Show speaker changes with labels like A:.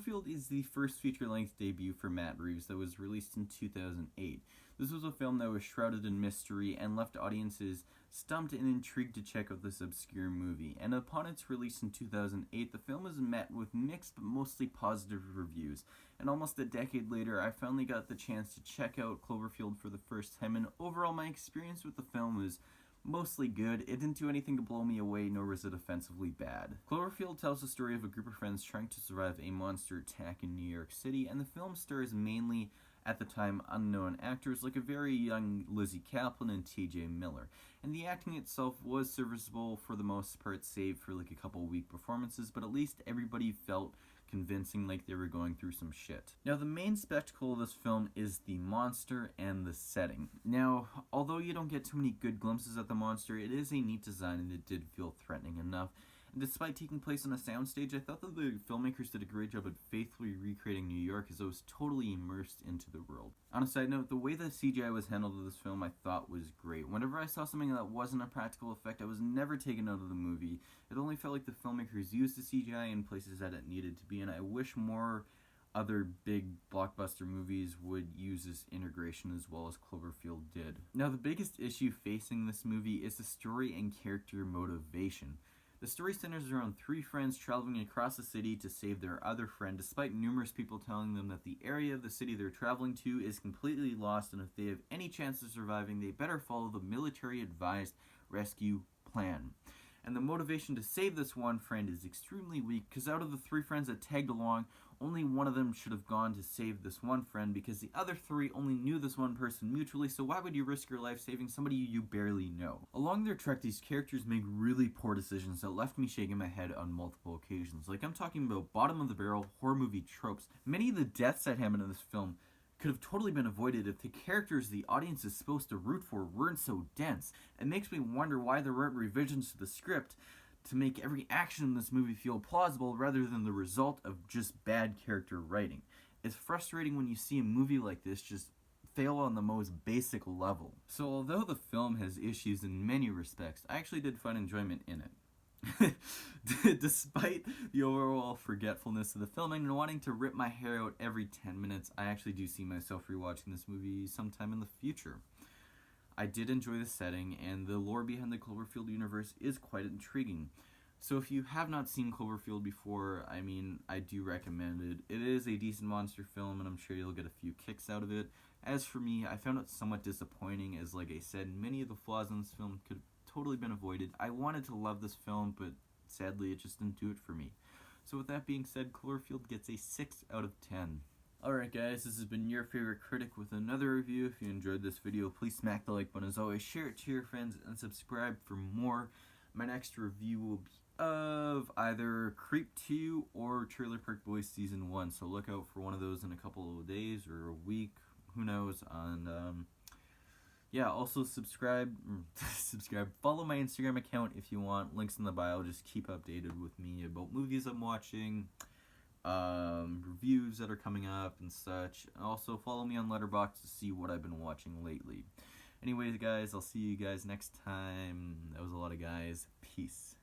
A: Cloverfield is the first feature-length debut for Matt Reeves that was released in 2008. This was a film that was shrouded in mystery and left audiences stumped and intrigued to check out this obscure movie. And upon its release in 2008, the film was met with mixed but mostly positive reviews. And almost a decade later, I finally got the chance to check out Cloverfield for the first time, and overall my experience with the film was mostly good. It didn't do anything to blow me away, nor was it offensively bad. Cloverfield tells the story of a group of friends trying to survive a monster attack in New York City, and the film stars mainly, at the time, unknown actors like a very young Lizzie Kaplan and T.J. Miller. And the acting itself was serviceable for the most part, save for like a couple weak performances, but at least everybody felt convincing, like they were going through some shit. Now, the main spectacle of this film is the monster and the setting. Now, although you don't get too many good glimpses at the monster, it is a neat design and it did feel threatening enough. And despite taking place on a soundstage, I thought that the filmmakers did a great job at faithfully recreating New York, as I was totally immersed into the world. On a side note, the way the CGI was handled in this film I thought was great. Whenever I saw something that wasn't a practical effect, I was never taken out of the movie. It only felt like the filmmakers used the CGI in places that it needed to be, and I wish more other big blockbuster movies would use this integration as well as Cloverfield did. Now, the biggest issue facing this movie is the story and character motivation. The story centers around three friends traveling across the city to save their other friend, despite numerous people telling them that the area of the city they're traveling to is completely lost, and if they have any chance of surviving, they better follow the military-advised rescue plan. And the motivation to save this one friend is extremely weak, because out of the three friends that tagged along, only one of them should have gone to save this one friend, because the other three only knew this one person mutually, so why would you risk your life saving somebody you barely know? Along their trek, these characters make really poor decisions that left me shaking my head on multiple occasions. Like, I'm talking about bottom-of-the-barrel horror movie tropes. Many of the deaths that happen in this film could have totally been avoided if the characters the audience is supposed to root for weren't so dense. It makes me wonder why there weren't revisions to the script to make every action in this movie feel plausible rather than the result of just bad character writing. It's frustrating when you see a movie like this just fail on the most basic level. So although the film has issues in many respects, I actually did find enjoyment in it. Despite the overall forgetfulness of the filming and wanting to rip my hair out every 10 minutes, I actually do see myself rewatching this movie sometime in the future. I did enjoy the setting, and the lore behind the Cloverfield universe is quite intriguing. So if you have not seen Cloverfield before, I mean, I do recommend it. It is a decent monster film, and I'm sure you'll get a few kicks out of it. As for me, I found it somewhat disappointing, as like I said, many of the flaws in this film could have totally been avoided. I wanted to love this film, but sadly it just didn't do it for me. So with that being said, Cloverfield gets a 6 out of 10. Alright guys, this has been your favorite critic with another review. If you enjoyed this video, please smack the like button as always, share it to your friends, and subscribe for more. My next review will be of either Creep 2 or Trailer Park Boys Season 1, so look out for one of those in a couple of days or a week, who knows. And yeah, also subscribe, follow my Instagram account if you want, links in the bio. Just keep updated with me about movies I'm watching, reviews that are coming up and such. Also follow me on Letterboxd to see what I've been watching lately. Anyways guys, I'll see you guys next time. That was a lot of guys. Peace.